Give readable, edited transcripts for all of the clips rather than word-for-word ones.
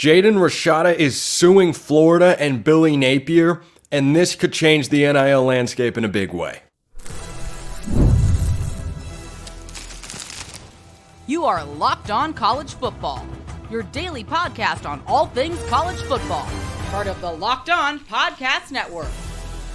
Jaden Rashada is suing Florida and Billy Napier, and this could change the NIL landscape in a big way. You are Locked On College Football, your daily podcast on all things college football. Part of the Locked On Podcast Network,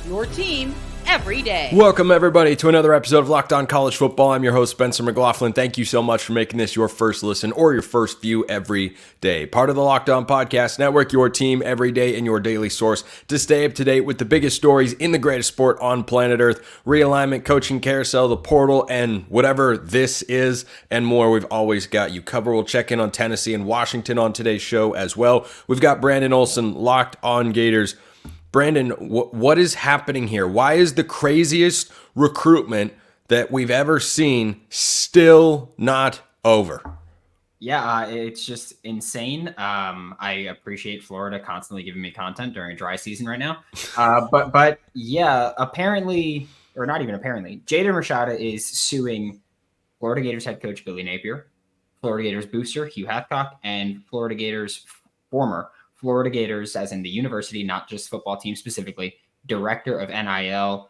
your team every day. Welcome, everybody, to another episode of Locked On College Football. I'm your host, Spencer McLaughlin. Thank you so much for making this your first listen or your first view every day. Part of the Locked On Podcast Network, your team every day and your daily source to stay up to date with the biggest stories in the greatest sport on planet Earth. Realignment, coaching carousel, the portal, and whatever this is and more, we've always got you covered. We'll check in on Tennessee and Washington on today's show as well. We've got Brandon Olsen, Locked On Gators. Brandon, what is happening here? Why is the craziest recruitment that we've ever seen still not over? Yeah, it's just insane. I appreciate Florida constantly giving me content during a dry season right now. But yeah, apparently, or not even apparently, Jaden Rashada is suing Florida Gators head coach Billy Napier, Florida Gators booster Hugh Hathcock, and Florida Gators as in the university, not just football team specifically, director of NIL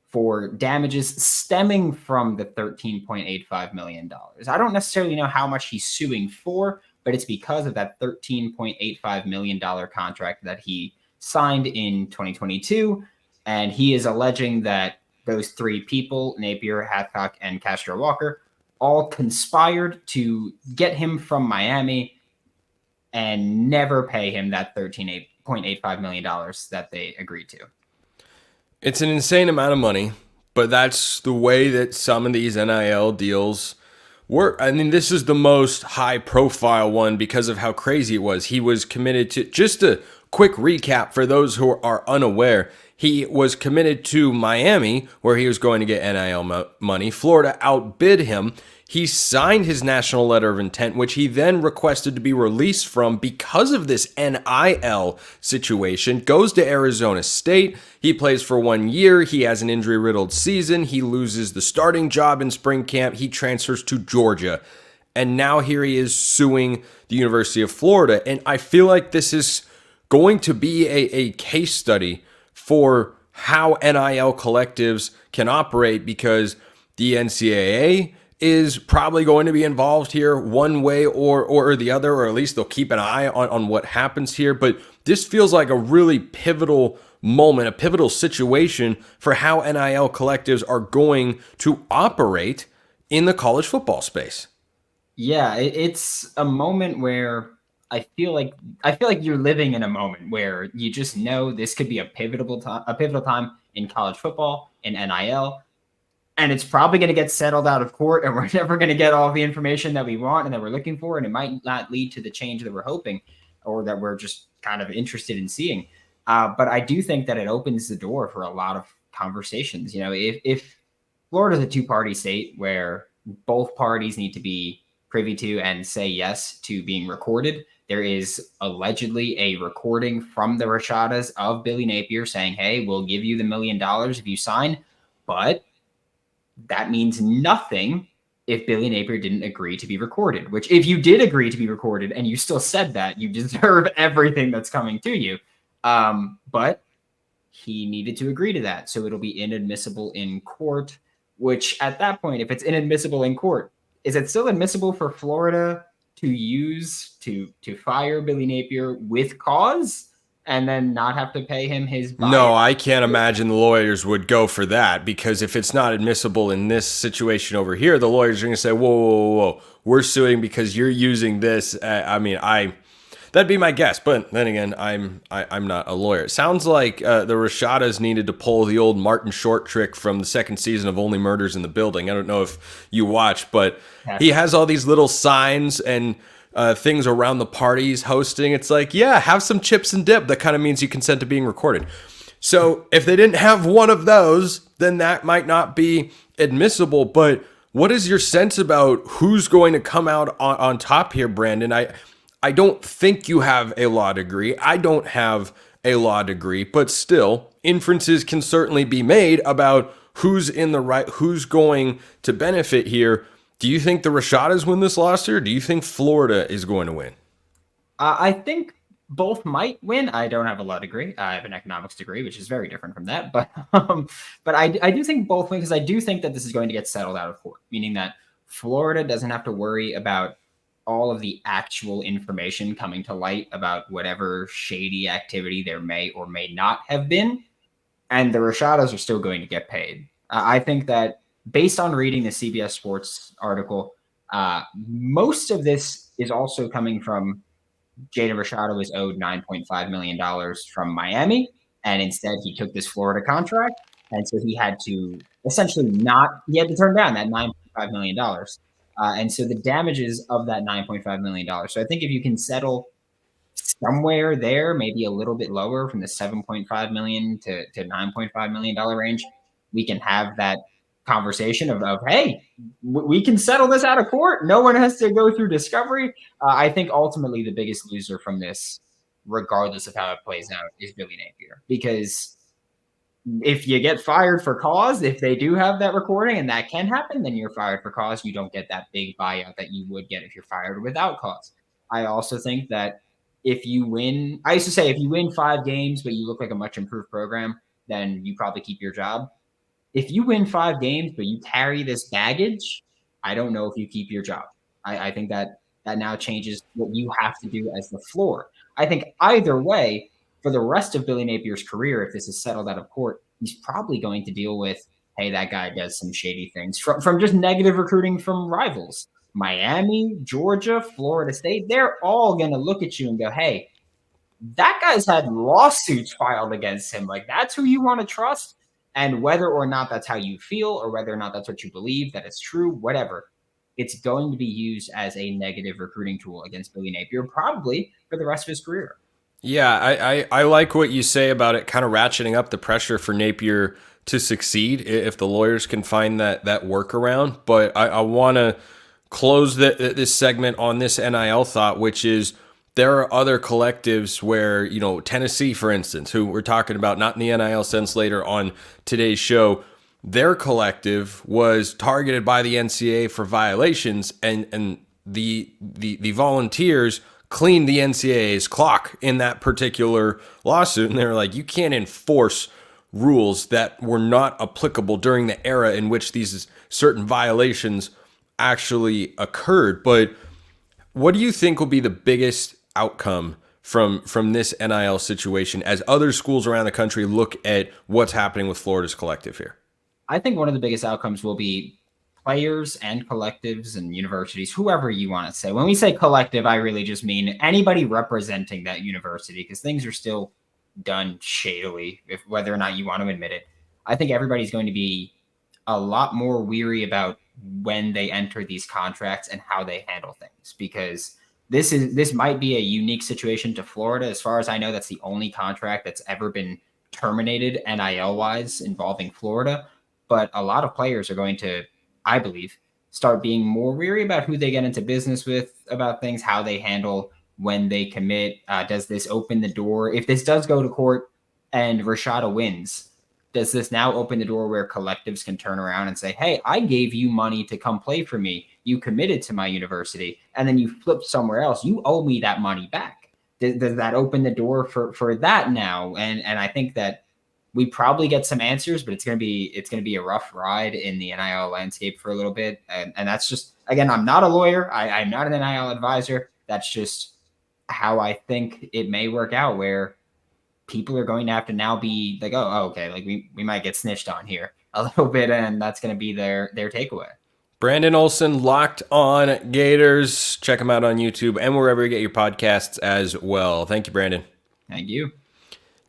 for damages stemming from the $13.85 million. I don't necessarily know how much he's suing for, but it's because of that $13.85 million contract that he signed in 2022. And he is alleging that those three people, Napier, Hathcock, and Castro Walker, all conspired to get him from Miami and never pay him that $13.85 million that they agreed to. It's an insane amount of money, but that's the way that some of these NIL deals work. I mean, this is the most high-profile one because of how crazy it was. He was committed to, just a quick recap for those who are unaware, he was committed to Miami, where he was going to get NIL money. Florida outbid him. He signed his national letter of intent, which he then requested to be released from because of this NIL situation. Goes to Arizona State. He plays for 1 year. He has an injury-riddled season. He loses the starting job in spring camp. He transfers to Georgia. And now here he is suing the University of Florida. And I feel like this is going to be a case study for how NIL collectives can operate, because the NCAA is probably going to be involved here one way or the other, or at least they'll keep an eye on what happens here. But this feels like a really pivotal moment, a pivotal situation for how NIL collectives are going to operate in the college football space. Yeah, it's a moment where I feel like you're living in a moment where you just know this could be a pivotal time in college football, in NIL. And it's probably going to get settled out of court, and we're never going to get all the information that we want and that we're looking for. And it might not lead to the change that we're hoping, or that we're just kind of interested in seeing. But I do think that it opens the door for a lot of conversations. You know, if Florida's a two-party state where both parties need to be privy to and say yes to being recorded, there is allegedly a recording from the Rashadas of Billy Napier saying, hey, we'll give you the $1 million if you sign. But that means nothing if Billy Napier didn't agree to be recorded, which if you did agree to be recorded and you still said that, you deserve everything that's coming to you. But he needed to agree to that. So it'll be inadmissible in court, which at that point, if it's inadmissible in court, is it still admissible for Florida to use to fire Billy Napier with cause and then not have to pay him his buy? No, I can't imagine the lawyers would go for that, because if it's not admissible in this situation over here, the lawyers are going to say, whoa, we're suing because you're using this. That'd be my guess. But then again, I'm not a lawyer. It sounds like the Rashadas needed to pull the old Martin Short trick from the second season of Only Murders in the Building. I don't know if you watch, but he has all these little signs and things around the parties hosting. It's like, yeah, have some chips and dip. That kind of means you consent to being recorded. So if they didn't have one of those, then that might not be admissible. But what is your sense about who's going to come out on top here, Brandon? I don't think you have a law degree. I don't have a law degree, but still, inferences can certainly be made about who's in the right, who's going to benefit here. Do you think the Rashadas win this lawsuit, or do you think Florida is going to win? I think both might win. I don't have a law degree. I have an economics degree, which is very different from that. But I do think both win, because I do think that this is going to get settled out of court, meaning that Florida doesn't have to worry about all of the actual information coming to light about whatever shady activity there may or may not have been. And the Rashadas are still going to get paid. I think that based on reading the CBS Sports article, most of this is also coming from Jaden Rashada was owed $9.5 million from Miami, and instead he took this Florida contract. And so he had to essentially he had to turn down that $9.5 million. And so the damages of that $9.5 million. So I think if you can settle somewhere there, maybe a little bit lower from the $7.5 million to $9.5 million range, we can have that conversation of hey, we can settle this out of court. No one has to go through discovery. I think ultimately the biggest loser from this, regardless of how it plays out, is Billy Napier. Because if you get fired for cause, if they do have that recording, and that can happen, then you're fired for cause. You don't get that big buyout that you would get if you're fired without cause. I also think that if you win, I used to say if you win 5 games, but you look like a much improved program, then you probably keep your job. If you win 5 games, but you carry this baggage, I don't know if you keep your job. I think that now changes what you have to do as the floor. I think either way, for the rest of Billy Napier's career, if this is settled out of court, he's probably going to deal with, hey, that guy does some shady things from just negative recruiting from rivals. Miami, Georgia, Florida State, they're all going to look at you and go, hey, that guy's had lawsuits filed against him. Like, that's who you want to trust. And whether or not that's how you feel, or whether or not that's what you believe, that it's true, whatever, it's going to be used as a negative recruiting tool against Billy Napier, probably for the rest of his career. Yeah, I like what you say about it kind of ratcheting up the pressure for Napier to succeed if the lawyers can find that workaround. But I want to close this segment on this NIL thought, which is there are other collectives where, Tennessee, for instance, who we're talking about, not in the NIL sense later on today's show, their collective was targeted by the NCAA for violations, and the volunteers cleaned the NCAA's clock in that particular lawsuit. And they were like, you can't enforce rules that were not applicable during the era in which these certain violations actually occurred. But what do you think will be the biggest outcome from this NIL situation as other schools around the country look at what's happening with Florida's collective here? I think one of the biggest outcomes will be players and collectives and universities, whoever you want to say. When we say collective, I really just mean anybody representing that university, because things are still done shadily, whether or not you want to admit it. I think everybody's going to be a lot more weary about when they enter these contracts and how they handle things, because this might be a unique situation to Florida. As far as I know, that's the only contract that's ever been terminated NIL wise involving Florida. But a lot of players are going to, I believe, start being more weary about who they get into business with, about things, how they handle when they commit. Does this open the door? If this does go to court and Rashada wins, does this now open the door where collectives can turn around and say, hey, I gave you money to come play for me. You committed to my university, and then you flipped somewhere else. You owe me that money back. Does that open the door for that now? And I think that we probably get some answers, but it's gonna be a rough ride in the NIL landscape for a little bit. And that's just, again, I'm not a lawyer. I'm not an NIL advisor. That's just how I think it may work out, where people are going to have to now be like, oh okay, like we might get snitched on here a little bit, and that's going to be their takeaway. Brandon Olsen, Locked On Gators. Check him out on YouTube and wherever you get your podcasts as well. Thank you, Brandon. Thank you.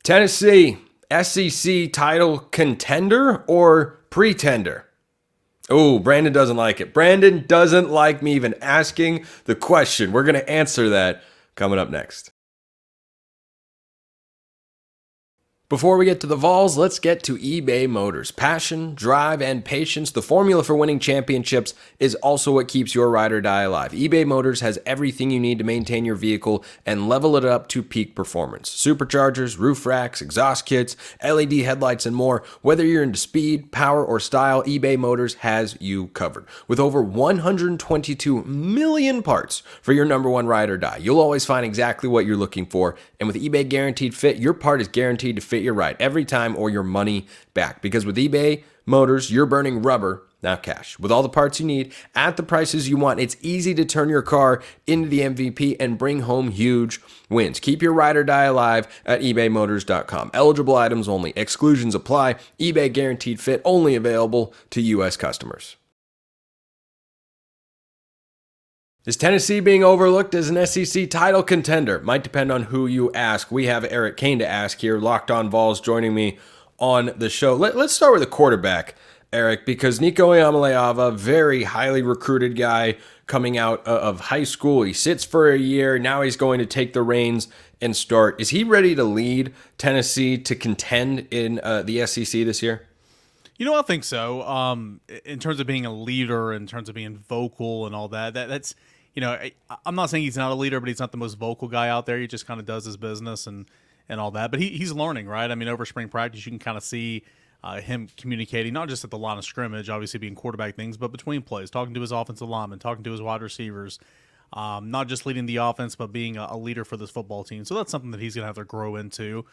Tennessee, SEC title contender or pretender? Oh, Brandon doesn't like it. Brandon doesn't like me even asking the question. We're going to answer that coming up next. Before we get to the Vols, let's get to eBay Motors. Passion, drive, and patience, the formula for winning championships, is also what keeps your ride or die alive. eBay Motors has everything you need to maintain your vehicle and level it up to peak performance. Superchargers, roof racks, exhaust kits, LED headlights, and more. Whether you're into speed, power, or style, eBay Motors has you covered. With over 122 million parts for your number one ride or die, you'll always find exactly what you're looking for. And with eBay Guaranteed Fit, your part is guaranteed to fit your ride every time or your money back. Because with eBay Motors, you're burning rubber, not cash. With all the parts you need at the prices you want, it's easy to turn your car into the MVP and bring home huge wins. Keep your ride or die alive at ebaymotors.com. Eligible items only. Exclusions apply. eBay Guaranteed Fit only available to U.S. customers. Is Tennessee being overlooked as an SEC title contender? Might depend on who you ask. We have Eric Cain to ask here. Locked On Vols joining me on the show. Let's start with the quarterback, Eric, because Nico Iamaleava, very highly recruited guy coming out of high school. He sits for a year. Now he's going to take the reins and start. Is he ready to lead Tennessee to contend in the SEC this year? I think so. In terms of being a leader, in terms of being vocal and all that's, I'm not saying he's not a leader, but he's not the most vocal guy out there. He just kind of does his business and all that. But he's learning, right? I mean, over spring practice, you can kind of see him communicating, not just at the line of scrimmage, obviously being quarterback things, but between plays, talking to his offensive linemen, talking to his wide receivers, not just leading the offense, but being a leader for this football team. So that's something that he's going to have to grow into.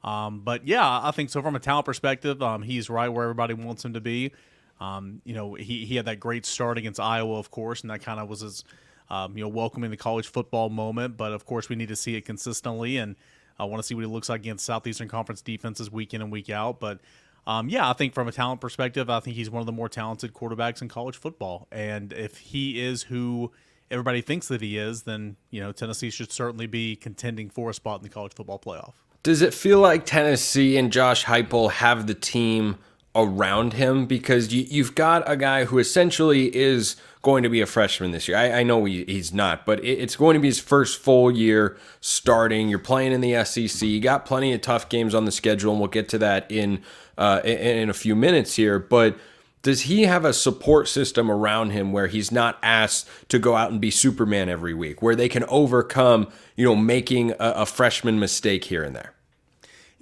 But yeah, I think so from a talent perspective, he's right where everybody wants him to be. He had that great start against Iowa, of course, and that kind of was his, welcoming the college football moment. But of course, we need to see it consistently, and I want to see what he looks like against Southeastern Conference defenses week in and week out. But I think from a talent perspective, I think he's one of the more talented quarterbacks in college football. And if he is who everybody thinks that he is, then Tennessee should certainly be contending for a spot in the college football playoff. Does it feel like Tennessee and Josh Heupel have the team around him? Because you've got a guy who essentially is going to be a freshman this year. I know he's not, but it's going to be his first full year starting. You're playing in the SEC. You got plenty of tough games on the schedule, and we'll get to that in a few minutes here. But does he have a support system around him where he's not asked to go out and be Superman every week, where they can overcome, making a freshman mistake here and there?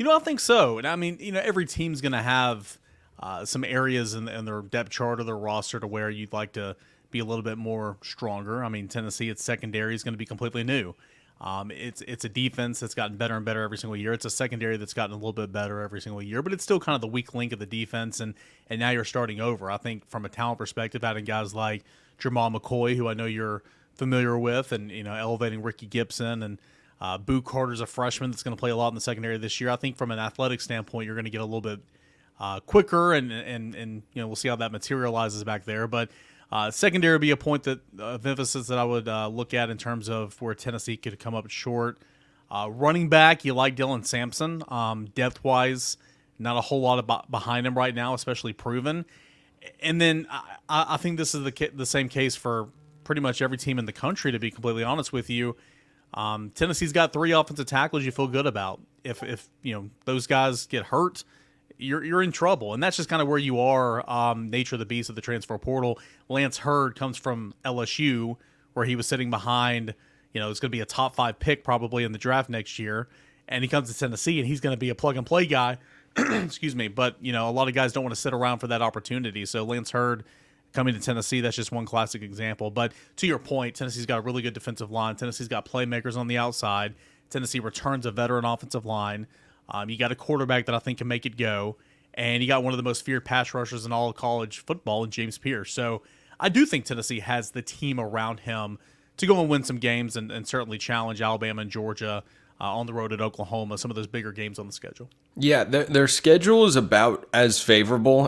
I think so. And I mean, every team's going to have some areas in their depth chart or their roster to where you'd like to be a little bit more stronger. I mean, Tennessee, its secondary is going to be completely new. It's a defense that's gotten better and better every single year. It's a secondary that's gotten a little bit better every single year, but it's still kind of the weak link of the defense, and now you're starting over. I think from a talent perspective, adding guys like Jamal McCoy, who I know you're familiar with, and elevating Ricky Gibson, and Boo Carter's a freshman that's going to play a lot in the secondary this year. I think from an athletic standpoint, you're going to get a little bit quicker, and we'll see how that materializes back there. But secondary would be a point of emphasis that I would look at in terms of where Tennessee could come up short. Running back, you like Dylan Sampson. Depth-wise, not a whole lot behind him right now, especially proven. And then I think this is the same case for pretty much every team in the country, to be completely honest with you. Tennessee's got 3 offensive tackles you feel good about. If those guys get hurt, you're in trouble, and that's just kind of where you are. Nature of the beast of the transfer portal. Lance Hurd comes from LSU, where he was sitting behind. It's going to be a top 5 pick probably in the draft next year, and he comes to Tennessee, and he's going to be a plug and play guy. Excuse me, but a lot of guys don't want to sit around for that opportunity. So Lance Hurd coming to Tennessee, that's just one classic example. But to your point, Tennessee's got a really good defensive line. Tennessee's got playmakers on the outside. Tennessee returns a veteran offensive line. You got a quarterback that I think can make it go. And you got one of the most feared pass rushers in all of college football in James Pierce. So I do think Tennessee has the team around him to go and win some games and certainly challenge Alabama and Georgia on the road at Oklahoma, some of those bigger games on the schedule. Yeah, their schedule is about as favorable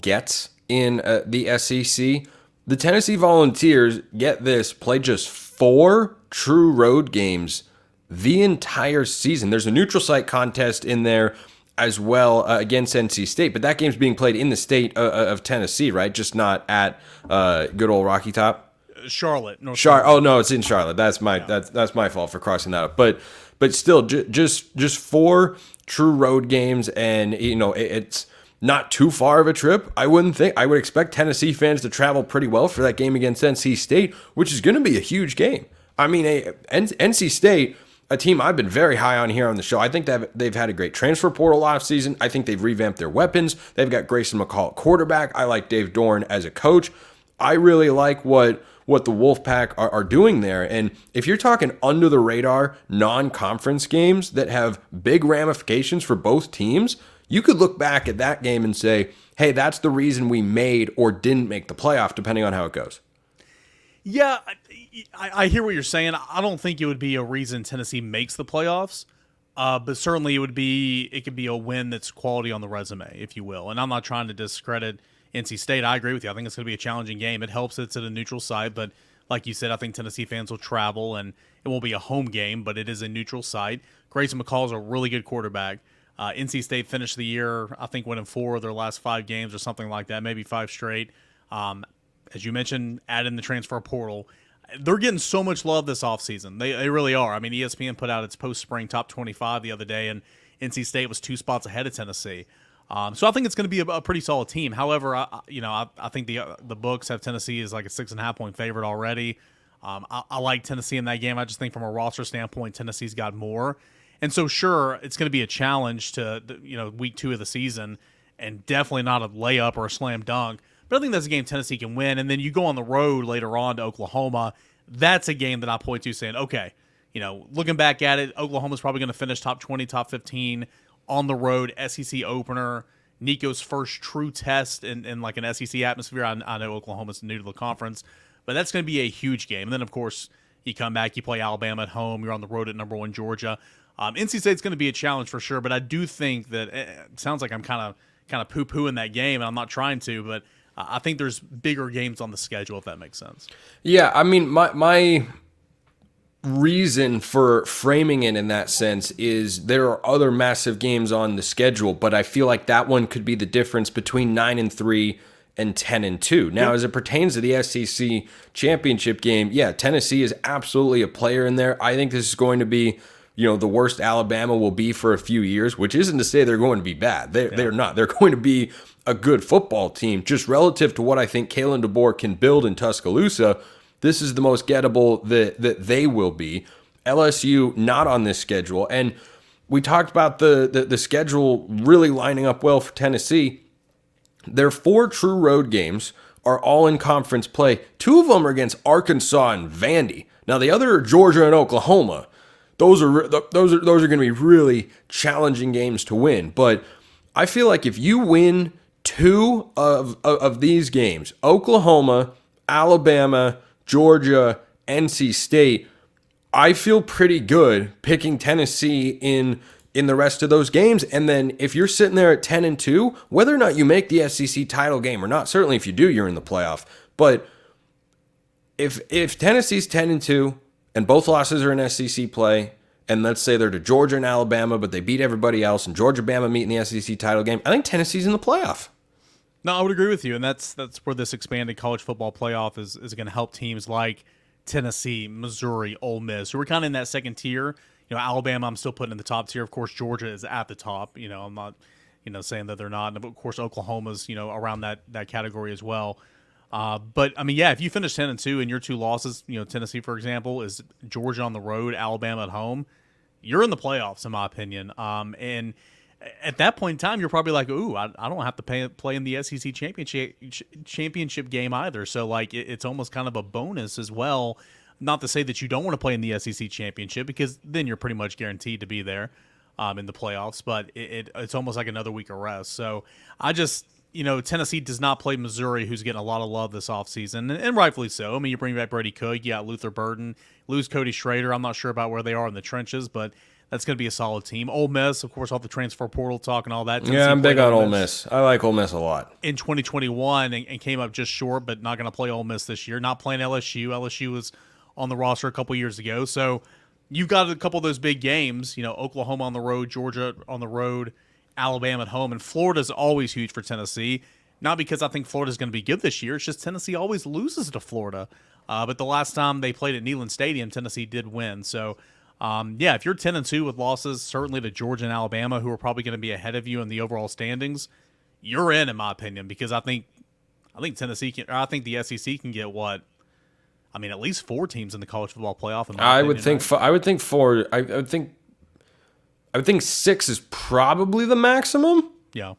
gets in the SEC. The Tennessee Volunteers, get this, play just 4 true road games the entire season. There's a neutral site contest in there as well against NC State, but that game's being played in the state of Tennessee, right? Just not at good old Rocky Top. Charlotte, North Charlotte. Carolina. Oh no, it's in Charlotte. That's my fault for crossing that up. But still, just 4 true road games, and it's not too far of a trip. I would expect Tennessee fans to travel pretty well for that game against NC State, which is going to be a huge game. I mean, NC State, a team I've been very high on here on the show. I think that they've had a great transfer portal offseason. I think they've revamped their weapons. They've got Grayson McCall at quarterback. I like Dave Dorn as a coach. I really like what the Wolfpack are doing there. And if you're talking under the radar non-conference games that have big ramifications for both teams, you could look back at that game and say, hey, that's the reason we made or didn't make the playoff, depending on how it goes. Yeah, I hear what you're saying. I don't think it would be a reason Tennessee makes the playoffs, but certainly it could be a win that's quality on the resume, if you will. And I'm not trying to discredit NC State. I agree with you. I think it's going to be a challenging game. It helps it's at a neutral site, but like you said, I think Tennessee fans will travel, and it won't be a home game, but it is a neutral site. Grayson McCall is a really good quarterback. NC State finished the year, I think, winning 4 of their last 5 games or something like that, maybe 5 straight. As you mentioned, add in the transfer portal. They're getting so much love this offseason. They really are. I mean, ESPN put out its post-spring top 25 the other day, and NC State was 2 spots ahead of Tennessee. So I think it's going to be a pretty solid team. However, I think the books have Tennessee as like a 6.5-point favorite already. I like Tennessee in that game. I just think from a roster standpoint, Tennessee's got more. And so, sure, it's going to be a challenge to week 2 of the season, and definitely not a layup or a slam dunk. But I think that's a game Tennessee can win. And then you go on the road later on to Oklahoma. That's a game that I point to saying, okay, looking back at it, Oklahoma's probably going to finish top 20, top 15 on the road, SEC opener, Nico's first true test in like an SEC atmosphere. I know Oklahoma's new to the conference, but that's going to be a huge game. And then, of course, you come back, you play Alabama at home, you're on the road at number 1 Georgia. NC State's going to be a challenge for sure, but I do think that it sounds like I'm kind of poo-pooing that game, and I'm not trying to, but I think there's bigger games on the schedule, if that makes sense. Yeah, I mean, my reason for framing it in that sense is there are other massive games on the schedule, but I feel like that one could be the difference between 9-3 and 10-2. Now, as it pertains to the SEC championship game, yeah, Tennessee is absolutely a player in there. I think this is going to be the worst Alabama will be for a few years, which isn't to say they're going to be bad. They're not. They're going to be a good football team. Just relative to what I think Kalen DeBoer can build in Tuscaloosa, this is the most gettable that they will be. LSU not on this schedule. And we talked about the schedule really lining up well for Tennessee. Their 4 true road games are all in conference play. 2 of them are against Arkansas and Vandy. Now the other are Georgia and Oklahoma. Those are going to be really challenging games to win. But I feel like if you win 2 of these games, Oklahoma, Alabama, Georgia, NC State, I feel pretty good picking Tennessee in the rest of those games. And then if you're sitting there at 10-2, whether or not you make the SEC title game or not, certainly if you do, you're in the playoff. But if Tennessee's 10-2 and both losses are in SEC play, and let's say they're to Georgia and Alabama, but they beat everybody else, and Georgia, Bama meet in the SEC title game, I think Tennessee's in the playoff. No, I would agree with you, and that's where this expanded college football playoff is going to help teams like Tennessee, Missouri, Ole Miss, who are kind of in that second tier. Alabama, I'm still putting in the top tier. Of course, Georgia is at the top. I'm not, saying that they're not. And of course, Oklahoma's, around that category as well. But I mean, yeah, if you finish 10-2 and your 2 losses, Tennessee, for example, is Georgia on the road, Alabama at home, you're in the playoffs, in my opinion. And at that point in time, you're probably like, ooh, I don't have to play in the SEC championship game either. So like, it's almost kind of a bonus as well. Not to say that you don't want to play in the SEC championship, because then you're pretty much guaranteed to be there in the playoffs. But it's almost like another week of rest. So I just, Tennessee does not play Missouri, who's getting a lot of love this offseason, and rightfully so. I mean, you bring back Brady Cook, you got Luther Burden, lose Cody Schrader. I'm not sure about where they are in the trenches, but that's going to be a solid team. Ole Miss, of course, all the transfer portal talk and all that. Tennessee, yeah, I'm big on Ole Miss. I like Ole Miss a lot. In 2021 and came up just short, but not going to play Ole Miss this year. Not playing LSU. LSU was on the roster a couple years ago. So you've got a couple of those big games, Oklahoma on the road, Georgia on the road, Alabama at home, and Florida's always huge for Tennessee. Not because I think Florida's going to be good this year. It's just Tennessee always loses to Florida. But the last time they played at Neyland Stadium, Tennessee did win. So, if you're 10-2 with losses, certainly to Georgia and Alabama, who are probably going to be ahead of you in the overall standings, you're in my opinion, because I think Tennessee can, or I think the SEC can get at least 4 teams in the college football playoff. I would think 4. I would think 6 is probably the maximum. Yeah.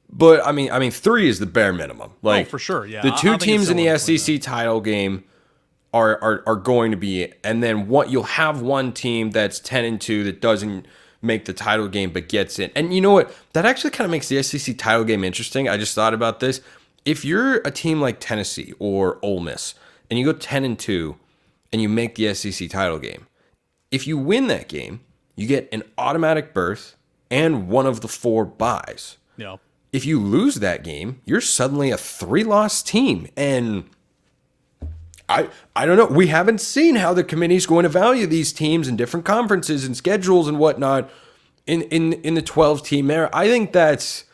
But I mean 3 is the bare minimum. Like, for sure, yeah. The 2 I think teams in the it's SEC title game are going to be, and then you'll have one team that's 10-2 that doesn't make the title game but gets in. And you know what? That actually kind of makes the SEC title game interesting. I just thought about this. If you're a team like Tennessee or Ole Miss and you go 10-2 and you make the SEC title game, if you win that game, you get an automatic berth and one of the 4 byes. Yeah. If you lose that game, you're suddenly a 3-loss team. And I don't know. We haven't seen how the committee's going to value these teams in different conferences and schedules and whatnot in the 12-team era. I think that's...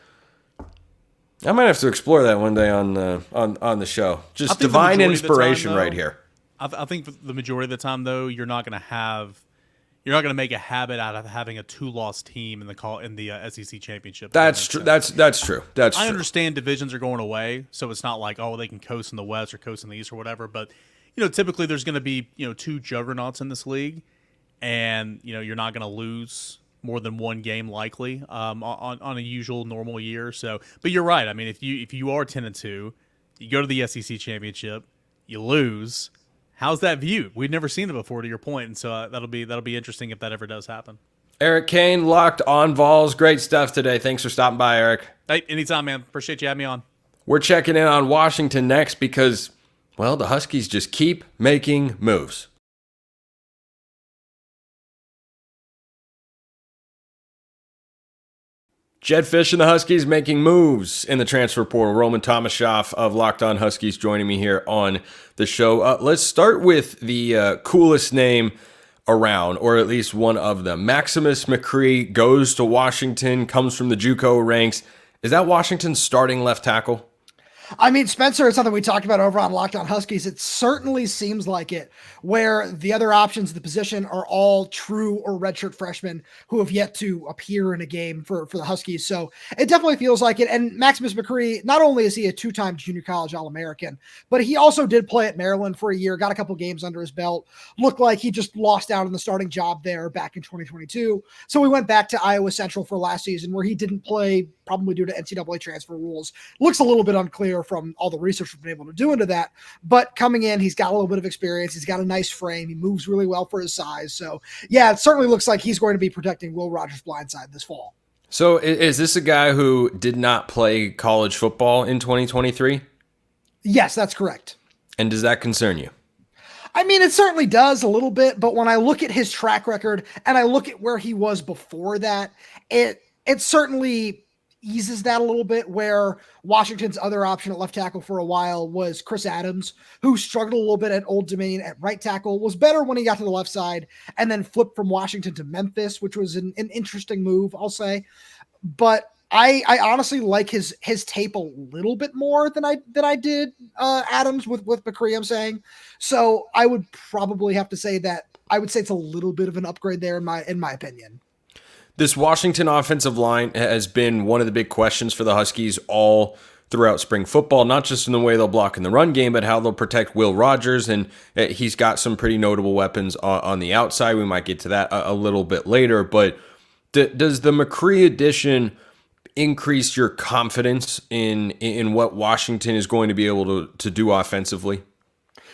I might have to explore that one day on the show. Just divine inspiration right here. I think the majority of the time, though, you're not going to make a habit out of having a 2-loss team in the SEC championship. That's true. That's true. I understand divisions are going away, so it's not like, they can coast in the West or coast in the East or whatever. But typically there's going to be 2 juggernauts in this league, and you're not going to lose more than 1 game likely on a usual normal year. So, but you're right. I mean, if you are 10-2, you go to the SEC championship, you lose. How's that viewed? We've never seen it before, to your point, and so that'll be interesting if that ever does happen. Eric Cain, Locked On Vols. Great stuff today. Thanks for stopping by, Eric. Hey, anytime, man. Appreciate you having me on. We're checking in on Washington next because, the Huskies just keep making moves. Jedd Fisch and the Huskies making moves in the transfer portal. Roman Tomashoff of Locked On Huskies joining me here on the show. Let's start with the coolest name around, or at least one of them. Maximus McCree goes to Washington, comes from the JUCO ranks. Is that Washington's starting left tackle? I mean, Spencer, it's something we talked about over on Locked On Huskies. It certainly seems like it, where the other options at the position are all true or redshirt freshmen who have yet to appear in a game for the Huskies. So it definitely feels like it. And Maximus McCree, not only is he a 2-time junior college All-American, but he also did play at Maryland for a year, got a couple games under his belt, looked like he just lost out on the starting job there back in 2022. So we went back to Iowa Central for last season, where he didn't play, probably due to NCAA transfer rules. Looks a little bit unclear from all the research we've been able to do into that, but coming in, he's got a little bit of experience. He's got a nice frame. He moves really well for his size. So yeah, it certainly looks like he's going to be protecting Will Rogers' blindside this fall. So is this a guy who did not play college football in 2023? Yes, that's correct. And does that concern you? I mean, it certainly does a little bit, but when I look at his track record and I look at where he was before that, it certainly eases that a little bit, where Washington's other option at left tackle for a while was Chris Adams, who struggled a little bit at Old Dominion at right tackle, was better when he got to the left side, and then flipped from Washington to Memphis, which was an interesting move, I'll say. But I honestly like his tape a little bit more than I did Adams with McCree, I'm saying. So I would probably have to say that I would say it's a little bit of an upgrade there in my opinion. This Washington offensive line has been one of the big questions for the Huskies all throughout spring football, not just in the way they'll block in the run game, but how they'll protect Will Rogers, and he's got some pretty notable weapons on the outside. We might get to that a little bit later, but does the McCree addition increase your confidence in what Washington is going to be able to do offensively?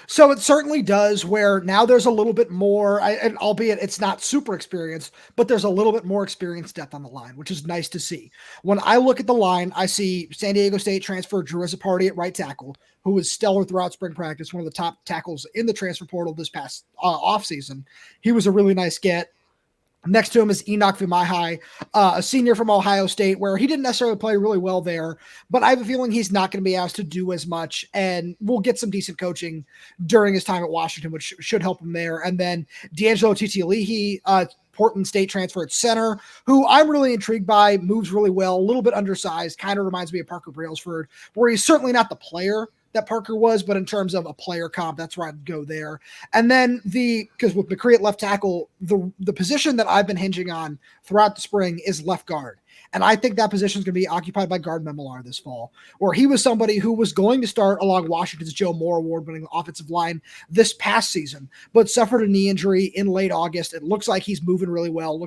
So it certainly does, where now there's a little bit more, and albeit it's not super experienced, but there's a little bit more experience depth on the line, which is nice to see. When I look at the line, I see San Diego State transfer Drew Azzopardi at right tackle, who was stellar throughout spring practice, one of the top tackles in the transfer portal this past offseason. He was a really nice get. Next to him is Enoch Vimahai, a senior from Ohio State, where he didn't necessarily play really well there, but I have a feeling he's not going to be asked to do as much, and we'll get some decent coaching during his time at Washington, which should help him there. And then D'Angelo Titialihi, Portland State transfer at center, who I'm really intrigued by, moves really well, a little bit undersized, kind of reminds me of Parker Brailsford, where he's certainly not the player, that Parker was, but in terms of a player comp, that's where I'd go there. And then because with McCree at left tackle, the position that I've been hinging on throughout the spring is left guard. And I think that position is going to be occupied by Gard Memolar this fall, where he was somebody who was going to start along Washington's Joe Moore award-winning offensive line this past season, but suffered a knee injury in late August. It looks like he's moving really well,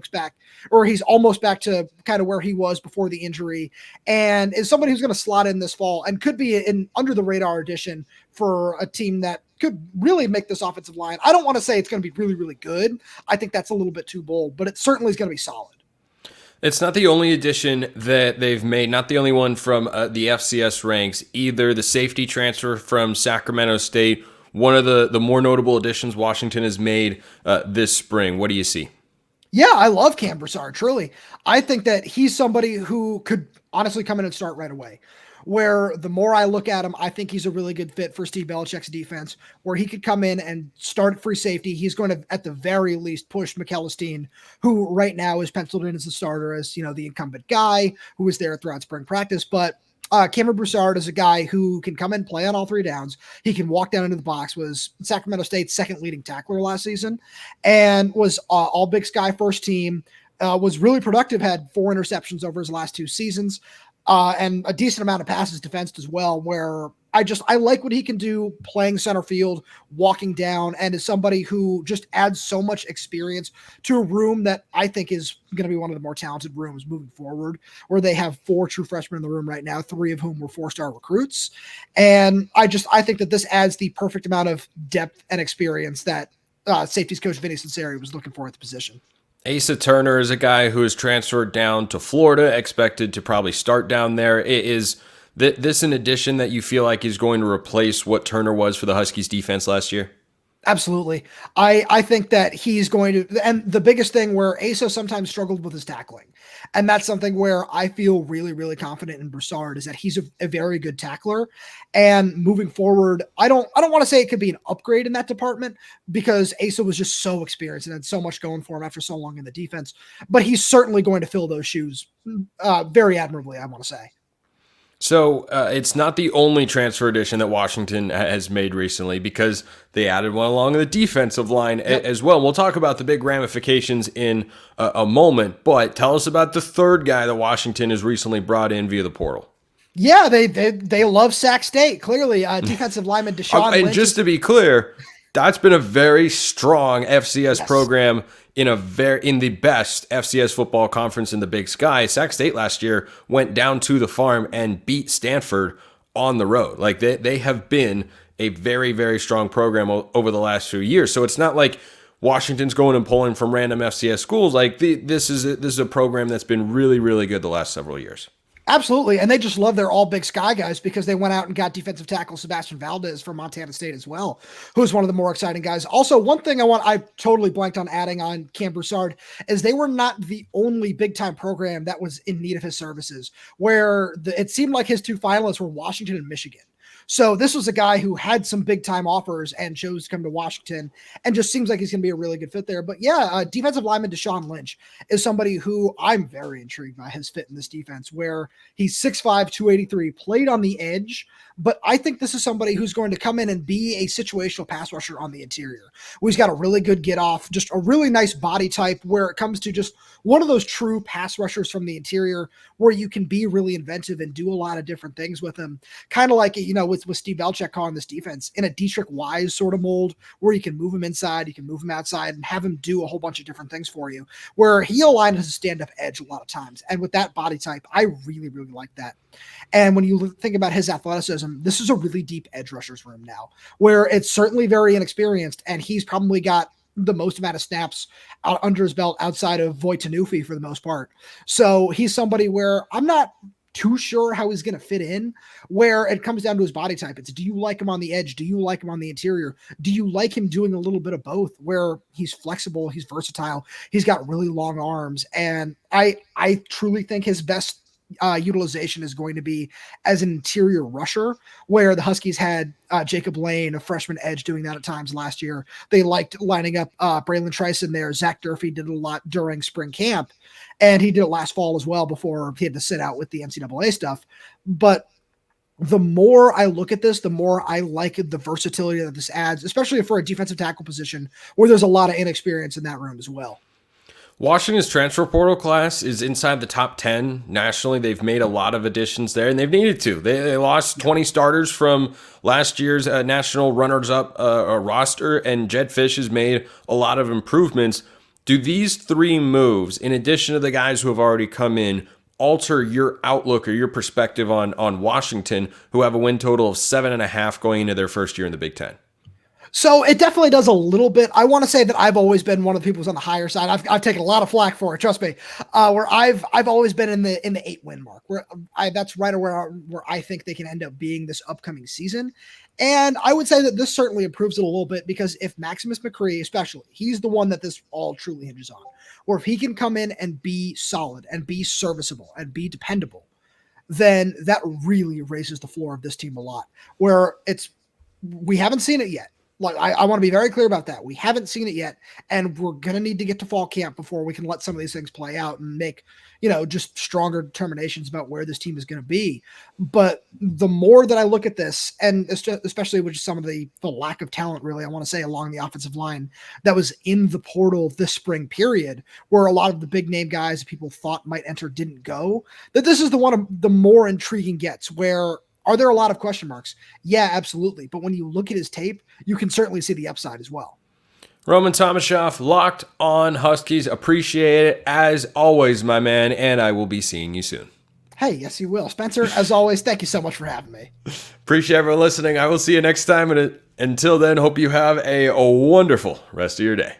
he's almost back to kind of where he was before the injury, and is somebody who's going to slot in this fall and could be an under-the-radar addition for a team that could really make this offensive line. I don't want to say it's going to be really, really good. I think that's a little bit too bold, but it certainly is going to be solid. It's not the only addition that they've made, not the only one from the FCS ranks either. The safety transfer from Sacramento State, one of the more notable additions Washington has made this spring. What do you see? Yeah, I love Cam Broussard, truly. I think that he's somebody who could honestly come in and start right away. Where the more I look at him, I think he's a really good fit for Steve Belichick's defense, where he could come in and start at free safety. He's going to, at the very least, push McElveen, who right now is penciled in as the starter, as the incumbent guy who was there throughout spring practice. But Cameron Broussard is a guy who can come and play on all three downs. He can walk down into the box, was Sacramento State's second leading tackler last season, and was all Big Sky first team, was really productive, had 4 interceptions over his last 2 seasons. And a decent amount of passes defensed as well, where I like what he can do playing center field, walking down, and is somebody who just adds so much experience to a room that I think is going to be one of the more talented rooms moving forward, where they have 4 true freshmen in the room right now, 3 of whom were 4-star recruits. And I think that this adds the perfect amount of depth and experience that safeties coach Vinny Cincinnati was looking for at the position. Asa Turner is a guy who is transferred down to Florida, expected to probably start down there. Is this an addition that you feel like is going to replace what Turner was for the Huskies defense last year? Absolutely. I think that he's going to, and the biggest thing where Asa sometimes struggled with his tackling. And that's something where I feel really, really confident in Broussard, is that he's a very good tackler. And moving forward, I don't want to say it could be an upgrade in that department, because Asa was just so experienced and had so much going for him after so long in the defense, but he's certainly going to fill those shoes very admirably, I want to say. So it's not the only transfer addition that Washington has made recently, because they added one along the defensive line as well. We'll talk about the big ramifications in a moment, but tell us about the third guy that Washington has recently brought in via the portal. Yeah, they love Sac State, clearly. Defensive lineman Deshaun Lynch. And just to be clear, that's been a very strong FCS program in the best FCS football conference in the Big Sky. Sac State last year went down to the farm and beat Stanford on the road. Like they have been a very, very strong program over the last few years. So it's not like Washington's going and pulling from random FCS schools. Like this is a program that's been really, really good the last several years. Absolutely. And they just love their all Big Sky guys, because they went out and got defensive tackle Sebastian Valdez from Montana State as well, who's one of the more exciting guys. Also, one thing I totally blanked on adding on Cam Broussard is they were not the only big time program that was in need of his services, where it seemed like his 2 finalists were Washington and Michigan. So this was a guy who had some big time offers and chose to come to Washington, and just seems like he's going to be a really good fit there. But yeah, defensive lineman Deshaun Lynch is somebody who I'm very intrigued by his fit in this defense, where he's 6'5", 283, played on the edge. But I think this is somebody who's going to come in and be a situational pass rusher on the interior. He's got a really good get off, just a really nice body type, where it comes to just one of those true pass rushers from the interior, where you can be really inventive and do a lot of different things with him. Kind of like, with Steve Belichick calling this defense in a Dietrich Wise sort of mold, where you can move him inside, you can move him outside, and have him do a whole bunch of different things for you, where he'll line as a stand-up edge a lot of times. And with that body type, I really, really like that. And when you think about his athleticism, this is a really deep edge rushers room now, where it's certainly very inexperienced, and he's probably got the most amount of snaps out under his belt outside of Voit Tanufi for the most part. So he's somebody where I'm not too sure how he's going to fit in, where it comes down to his body type. It's, do you like him on the edge? Do you like him on the interior? Do you like him doing a little bit of both, where he's flexible, he's versatile, he's got really long arms. And I truly think his best utilization is going to be as an interior rusher, where the Huskies had Jacob Lane, a freshman edge, doing that at times last year. They liked lining up Braylon Trice in there. Zach Durfee did it a lot during spring camp, and he did it last fall as well before he had to sit out with the NCAA stuff. But the more I look at this, the more I like the versatility that this adds, especially for a defensive tackle position where there's a lot of inexperience in that room as well. Washington's transfer portal class is inside the top 10 nationally. They've made a lot of additions there, and they've needed to. They lost 20 starters from last year's national runners-up roster, and Jedd Fisch has made a lot of improvements. Do these three moves, in addition to the guys who have already come in, alter your outlook or your perspective on Washington, who have a win total of 7.5 going into their first year in the Big Ten? So it definitely does a little bit. I want to say that I've always been one of the people who's on the higher side. I've taken a lot of flack for it, trust me. Where I've always been in the 8-win mark. That's right where I think they can end up being this upcoming season. And I would say that this certainly improves it a little bit, because if Maximus McCree, especially, he's the one that this all truly hinges on. Or if he can come in and be solid and be serviceable and be dependable, then that really raises the floor of this team a lot. Where we haven't seen it yet. Like, I want to be very clear about that. We haven't seen it yet, and we're going to need to get to fall camp before we can let some of these things play out and make, just stronger determinations about where this team is going to be. But the more that I look at this, and especially with some of the lack of talent, really, I want to say, along the offensive line that was in the portal this spring period, where a lot of the big name guys that people thought might enter didn't go, that this is the one of the more intriguing gets, where are there a lot of question marks? Yeah, absolutely. But when you look at his tape, you can certainly see the upside as well. Roman Tomashoff, Locked On Huskies. Appreciate it as always, my man, and I will be seeing you soon. Hey, yes, you will. Spencer, as always, thank you so much for having me. Appreciate everyone listening. I will see you next time. And until then, hope you have a wonderful rest of your day.